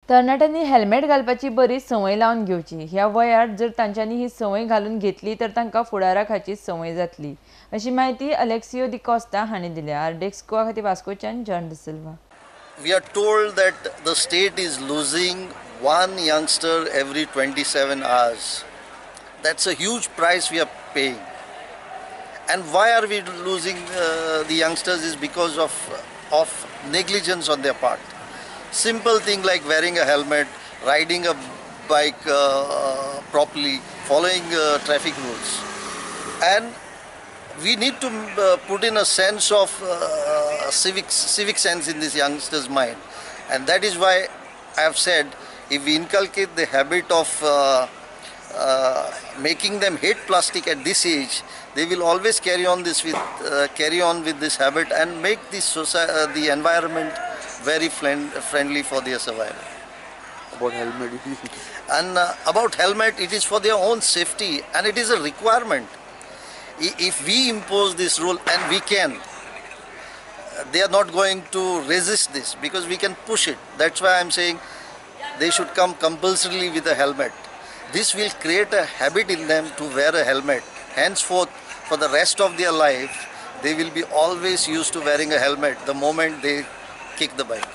तरणाट्यांनी हेल्मेट घालपाची बरी संवय लावन घेवची. ह्या वयार जर तांच्यांनी ही संवय घालून घेतली तर तांकां फुडाराक हाची संवय जातली, अशी माहिती अलेक्सियो दी कोस्टा हांणी दिल्या. आर्डेक्सकोआ खातीर वास्कोच्यान John D'Silva. We are told that the state is losing one youngster every 27 hours. That's a huge price we are paying. And why are we losing the youngsters is because of negligence on their part. Simple thing like wearing a helmet, riding a bike properly, following traffic rules. And we need to put in a sense of civic sense in this youngster's mind. And that is why I have said, if we inculcate the habit of making them hate plastic at this age, they will always carry on with this habit and make this the environment very friendly for their survival. About helmet. And about helmet, it is for their own safety and it is a requirement. If we impose this rule, and we can, they are not going to resist this because we can push it. That's why I'm saying they should come compulsorily with a helmet. This will create a habit in them to wear a helmet. Henceforth, for the rest of their life, they will be always used to wearing a helmet the moment they kick the bike.